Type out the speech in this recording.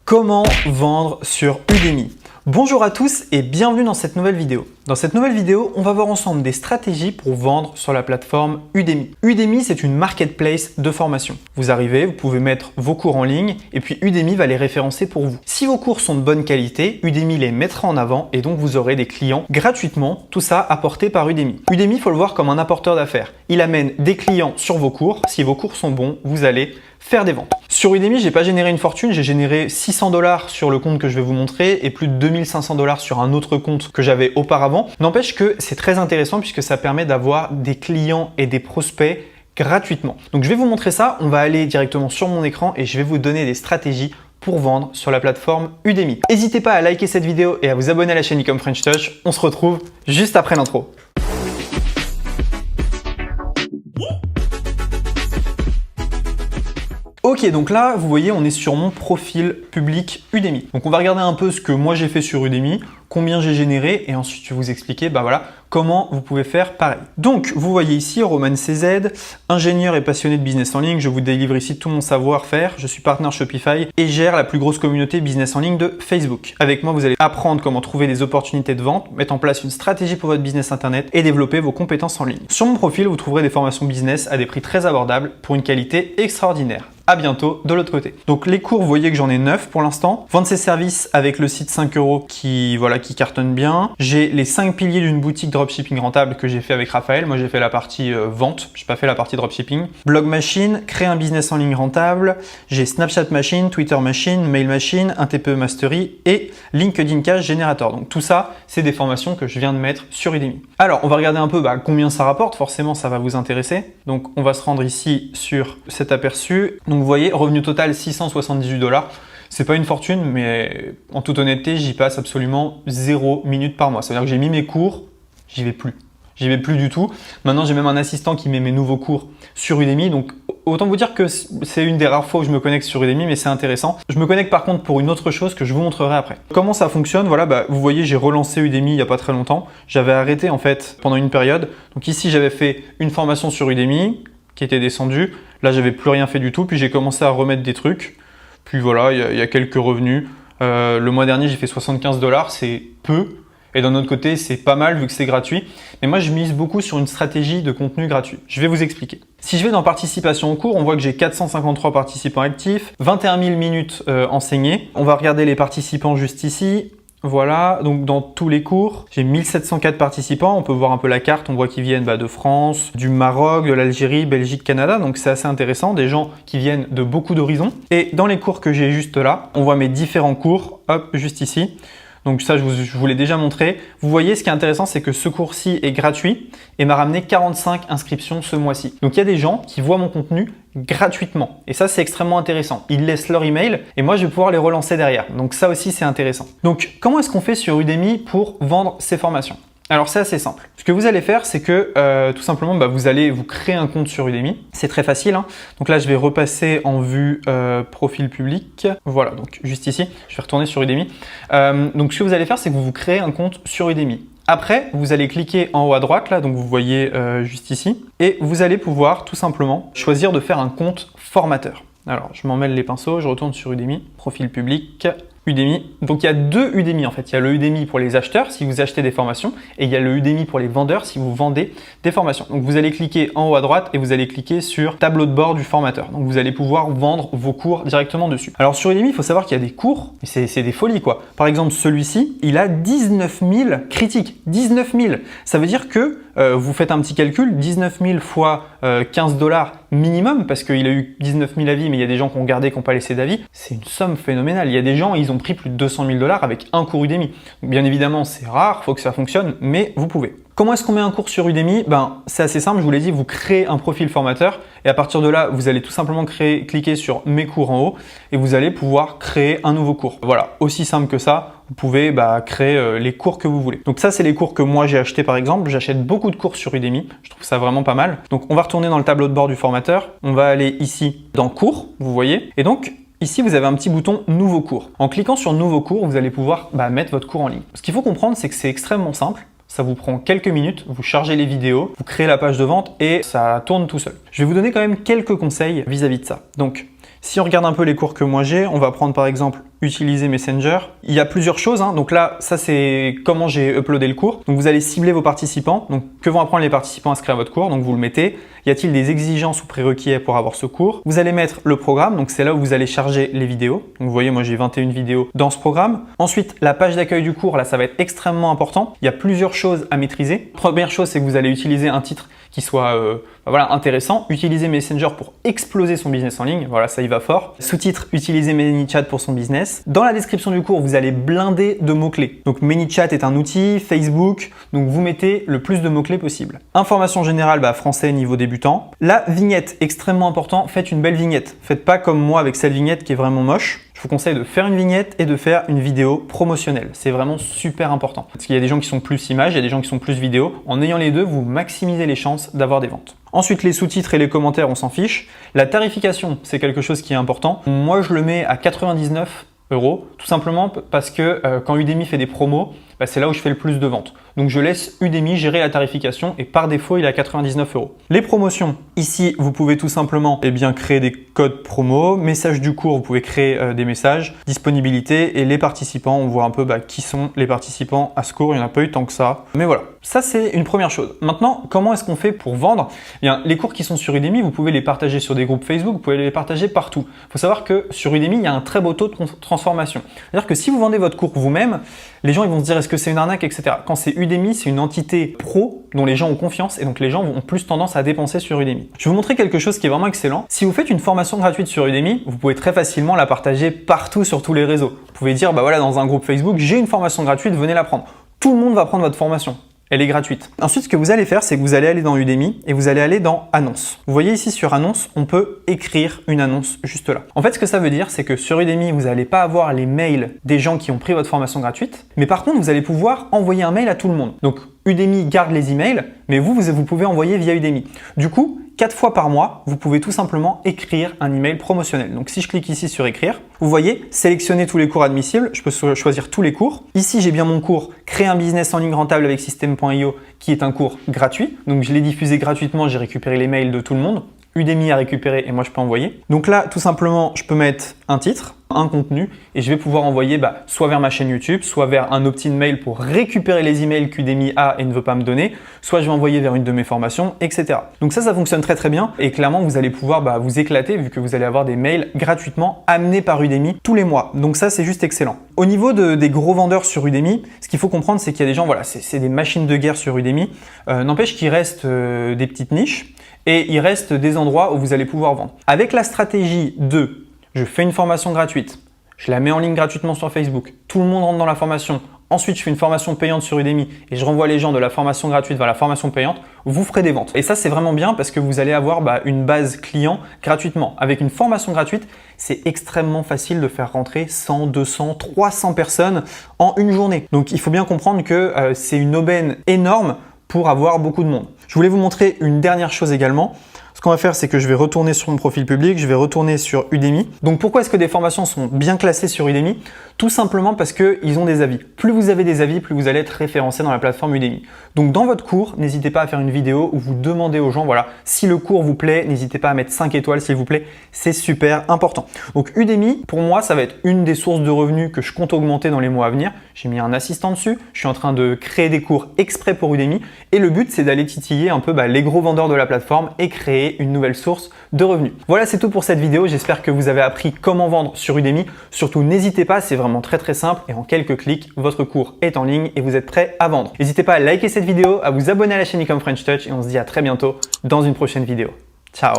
Comment vendre sur Udemy? Bonjour à tous et bienvenue dans cette nouvelle vidéo. Dans cette nouvelle vidéo, on va voir ensemble des stratégies pour vendre sur la plateforme Udemy. Udemy, c'est une marketplace de formation. Vous arrivez, vous pouvez mettre vos cours en ligne et puis Udemy va les référencer pour vous. Si vos cours sont de bonne qualité, Udemy les mettra en avant et donc vous aurez des clients gratuitement, tout ça apporté par Udemy. Udemy, il faut le voir comme un apporteur d'affaires. Il amène des clients sur vos cours. Si vos cours sont bons, vous allez faire des ventes. Sur Udemy, j'ai pas généré une fortune, j'ai généré 600 $ sur le compte que je vais vous montrer et plus de 2500 $ sur un autre compte que j'avais auparavant. N'empêche que c'est très intéressant puisque ça permet d'avoir des clients et des prospects gratuitement. Donc je vais vous montrer ça, on va aller directement sur mon écran et je vais vous donner des stratégies pour vendre sur la plateforme Udemy. N'hésitez pas à liker cette vidéo et à vous abonner à la chaîne Ecom French Touch. On se retrouve juste après l'intro. Ok, donc là, vous voyez, on est sur mon profil public Udemy. Donc on va regarder un peu ce que moi j'ai fait sur Udemy, combien j'ai généré et ensuite je vais vous expliquer comment vous pouvez faire pareil. Donc vous voyez ici Roman CZ, ingénieur et passionné de business en ligne. Je vous délivre ici tout mon savoir-faire. Je suis partenaire Shopify et gère la plus grosse communauté business en ligne de Facebook. Avec moi, vous allez apprendre comment trouver des opportunités de vente, mettre en place une stratégie pour votre business internet et développer vos compétences en ligne. Sur mon profil, vous trouverez des formations business à des prix très abordables pour une qualité extraordinaire. À bientôt de l'autre côté. Donc les cours, vous voyez que j'en ai 9 pour l'instant. Vendre ses services avec le site 5 € qui cartonne bien. J'ai les 5 piliers d'une boutique dropshipping rentable que j'ai fait avec Raphaël. Moi, j'ai fait la partie vente. J'ai pas fait la partie dropshipping. Blog Machine, créer un business en ligne rentable. J'ai Snapchat Machine, Twitter Machine, Mail Machine, un TPE Mastery et LinkedIn Cash Generator. Donc tout ça, c'est des formations que je viens de mettre sur Udemy. Alors, on va regarder un peu combien ça rapporte. Forcément, ça va vous intéresser. Donc, on va se rendre ici sur cet aperçu. Donc, vous voyez, revenu total 678 $. C'est pas une fortune, mais en toute honnêteté, j'y passe absolument 0 minutes par mois. Ça veut dire que j'ai mis mes cours, j'y vais plus. J'y vais plus du tout. Maintenant, j'ai même un assistant qui met mes nouveaux cours sur Udemy. Donc, autant vous dire que c'est une des rares fois où je me connecte sur Udemy, mais c'est intéressant. Je me connecte par contre pour une autre chose que je vous montrerai après. Comment ça fonctionne? Vous voyez, j'ai relancé Udemy il n'y a pas très longtemps. J'avais arrêté en fait pendant une période. Donc ici, j'avais fait une formation sur Udemy qui était descendue. Là, j'avais plus rien fait du tout. Puis j'ai commencé à remettre des trucs. Puis voilà, il y a quelques revenus. Le mois dernier, j'ai fait 75 $. C'est peu. Et d'un autre côté, c'est pas mal vu que c'est gratuit. Mais moi, je mise beaucoup sur une stratégie de contenu gratuit. Je vais vous expliquer. Si je vais dans participation au cours, on voit que j'ai 453 participants actifs, 21 000 minutes enseignées. On va regarder les participants juste ici. Voilà, donc dans tous les cours, j'ai 1704 participants. On peut voir un peu la carte, on voit qu'ils viennent de France, du Maroc, de l'Algérie, Belgique, Canada. Donc c'est assez intéressant, des gens qui viennent de beaucoup d'horizons. Et dans les cours que j'ai juste là, on voit mes différents cours, hop, juste ici. Donc ça, je vous l'ai déjà montré. Vous voyez, ce qui est intéressant, c'est que ce cours-ci est gratuit et m'a ramené 45 inscriptions ce mois-ci. Donc il y a des gens qui voient mon contenu gratuitement. Et ça, c'est extrêmement intéressant. Ils laissent leur email et moi, je vais pouvoir les relancer derrière. Donc ça aussi, c'est intéressant. Donc comment est-ce qu'on fait sur Udemy pour vendre ces formations? Alors c'est assez simple. Ce que vous allez faire, c'est que tout simplement, vous allez vous créer un compte sur Udemy. C'est très facile. Donc là, je vais repasser en vue profil public. Voilà, donc juste ici, je vais retourner sur Udemy. Donc ce que vous allez faire, c'est que vous vous créez un compte sur Udemy. Après, vous allez cliquer en haut à droite, là, donc vous voyez juste ici, et vous allez pouvoir tout simplement choisir de faire un compte formateur. Alors, je m'en mêle les pinceaux, je retourne sur Udemy, profil public, Udemy. Donc il y a deux Udemy en fait. Il y a le Udemy pour les acheteurs si vous achetez des formations et il y a le Udemy pour les vendeurs si vous vendez des formations. Donc vous allez cliquer en haut à droite et vous allez cliquer sur tableau de bord du formateur. Donc vous allez pouvoir vendre vos cours directement dessus. Alors sur Udemy, il faut savoir qu'il y a des cours, et c'est des folies quoi. Par exemple, celui-ci, il a 19 000 critiques. 19 000. Ça veut dire que vous faites un petit calcul, 19 000 fois 15 $ minimum, parce qu'il a eu 19 000 avis, mais il y a des gens qui ont regardé, qui n'ont pas laissé d'avis. C'est une somme phénoménale. Il y a des gens, ils ont pris plus de 200 000 $ avec un cours Udemy. Donc, bien évidemment, c'est rare, il faut que ça fonctionne, mais vous pouvez. Comment est-ce qu'on met un cours sur Udemy? C'est assez simple, je vous l'ai dit, vous créez un profil formateur et à partir de là, vous allez tout simplement cliquer sur mes cours en haut et vous allez pouvoir créer un nouveau cours. Voilà, aussi simple que ça, vous pouvez créer les cours que vous voulez. Donc ça, c'est les cours que moi j'ai achetés par exemple. J'achète beaucoup de cours sur Udemy, je trouve ça vraiment pas mal. Donc on va retourner dans le tableau de bord du formateur, on va aller ici dans cours, vous voyez, et donc ici, vous avez un petit bouton « Nouveau cours ». En cliquant sur « Nouveau cours », vous allez pouvoir mettre votre cours en ligne. Ce qu'il faut comprendre, c'est que c'est extrêmement simple. Ça vous prend quelques minutes, vous chargez les vidéos, vous créez la page de vente et ça tourne tout seul. Je vais vous donner quand même quelques conseils vis-à-vis de ça. Donc, si on regarde un peu les cours que moi j'ai, on va prendre par exemple utiliser Messenger. Il y a plusieurs choses, hein. Donc là, ça c'est comment j'ai uploadé le cours. Donc vous allez cibler vos participants. Donc que vont apprendre les participants inscrits à votre cours? Donc vous le mettez. Y a-t-il des exigences ou prérequis pour avoir ce cours? Vous allez mettre le programme. Donc c'est là où vous allez charger les vidéos. Donc vous voyez, moi j'ai 21 vidéos dans ce programme. Ensuite, la page d'accueil du cours, là ça va être extrêmement important. Il y a plusieurs choses à maîtriser. Première chose, c'est que vous allez utiliser un titre qui soit voilà, intéressant. Utiliser Messenger pour exploser son business en ligne. Voilà, ça y va fort. Sous-titre, utiliser ManyChat pour son business. Dans la description du cours, vous allez blinder de mots-clés. Donc ManyChat est un outil, Facebook, donc vous mettez le plus de mots-clés possible. Information générale, français niveau débutant. La vignette, extrêmement important, faites une belle vignette. Faites pas comme moi avec cette vignette qui est vraiment moche. Je vous conseille de faire une vignette et de faire une vidéo promotionnelle. C'est vraiment super important. Parce qu'il y a des gens qui sont plus images, il y a des gens qui sont plus vidéo. En ayant les deux, vous maximisez les chances d'avoir des ventes. Ensuite, les sous-titres et les commentaires, on s'en fiche. La tarification, c'est quelque chose qui est important. Moi, je le mets à 99 €, tout simplement parce que quand Udemy fait des promos, c'est là où je fais le plus de ventes. Donc je laisse Udemy gérer la tarification et par défaut, il est à 99 €. Les promotions, ici, vous pouvez tout simplement créer des codes promo, message du cours, vous pouvez créer des messages, disponibilité et les participants, on voit un peu qui sont les participants à ce cours, il n'y en a pas eu tant que ça. Mais voilà, ça c'est une première chose. Maintenant, comment est-ce qu'on fait pour vendre? Les cours qui sont sur Udemy, vous pouvez les partager sur des groupes Facebook, vous pouvez les partager partout. Il faut savoir que sur Udemy, il y a un très beau taux de transformation. C'est-à-dire que si vous vendez votre cours vous-même, les gens ils vont se dire est-ce que c'est une arnaque, etc. Quand c'est Udemy, c'est une entité pro dont les gens ont confiance et donc les gens ont plus tendance à dépenser sur Udemy. Je vais vous montrer quelque chose qui est vraiment excellent. Si vous faites une formation gratuite sur Udemy, vous pouvez très facilement la partager partout sur tous les réseaux. Vous pouvez dire voilà, dans un groupe Facebook, j'ai une formation gratuite, venez la prendre. Tout le monde va prendre votre formation. Elle est gratuite. Ensuite, ce que vous allez faire, c'est que vous allez aller dans Udemy et vous allez aller dans Annonces. Vous voyez ici sur Annonces, on peut écrire une annonce juste là. En fait, ce que ça veut dire, c'est que sur Udemy, vous n'allez pas avoir les mails des gens qui ont pris votre formation gratuite, mais par contre, vous allez pouvoir envoyer un mail à tout le monde. Donc, Udemy garde les emails, mais vous pouvez envoyer via Udemy. Du coup, 4 fois par mois, vous pouvez tout simplement écrire un email promotionnel. Donc si je clique ici sur écrire, vous voyez, sélectionner tous les cours admissibles, je peux choisir tous les cours. Ici, j'ai bien mon cours Créer un business en ligne rentable avec System.io qui est un cours gratuit. Donc je l'ai diffusé gratuitement, j'ai récupéré les mails de tout le monde. Udemy a récupéré et moi je peux envoyer. Donc là, tout simplement, je peux mettre un titre, un contenu et je vais pouvoir envoyer soit vers ma chaîne YouTube, soit vers un opt-in mail pour récupérer les emails qu'Udemy a et ne veut pas me donner, soit je vais envoyer vers une de mes formations, etc. Donc ça fonctionne très très bien et clairement vous allez pouvoir vous éclater vu que vous allez avoir des mails gratuitement amenés par Udemy tous les mois. Donc ça c'est juste excellent. Au niveau des gros vendeurs sur Udemy, ce qu'il faut comprendre c'est qu'il y a des gens, voilà, c'est des machines de guerre sur Udemy. N'empêche qu'il reste des petites niches et il reste des endroits où vous allez pouvoir vendre. Avec la stratégie de je fais une formation gratuite, je la mets en ligne gratuitement sur Facebook, tout le monde rentre dans la formation, ensuite je fais une formation payante sur Udemy et je renvoie les gens de la formation gratuite vers la formation payante, vous ferez des ventes. Et ça c'est vraiment bien parce que vous allez avoir une base client gratuitement. Avec une formation gratuite, c'est extrêmement facile de faire rentrer 100, 200, 300 personnes en une journée. Donc il faut bien comprendre que c'est une aubaine énorme pour avoir beaucoup de monde. Je voulais vous montrer une dernière chose également. Ce qu'on va faire, c'est que je vais retourner sur mon profil public, je vais retourner sur Udemy. Donc pourquoi est-ce que des formations sont bien classées sur Udemy? Tout simplement parce qu'ils ont des avis. Plus vous avez des avis, plus vous allez être référencé dans la plateforme Udemy. Donc dans votre cours, n'hésitez pas à faire une vidéo où vous demandez aux gens, voilà, si le cours vous plaît, n'hésitez pas à mettre 5 étoiles s'il vous plaît, c'est super important. Donc Udemy, pour moi, ça va être une des sources de revenus que je compte augmenter dans les mois à venir. J'ai mis un assistant dessus, je suis en train de créer des cours exprès pour Udemy et le but c'est d'aller titiller un peu les gros vendeurs de la plateforme et créer une nouvelle source de revenus. Voilà, c'est tout pour cette vidéo. J'espère que vous avez appris comment vendre sur Udemy. Surtout, n'hésitez pas, c'est vraiment très très simple et en quelques clics, votre cours est en ligne et vous êtes prêt à vendre. N'hésitez pas à liker cette vidéo, à vous abonner à la chaîne Ecom French Touch et on se dit à très bientôt dans une prochaine vidéo. Ciao!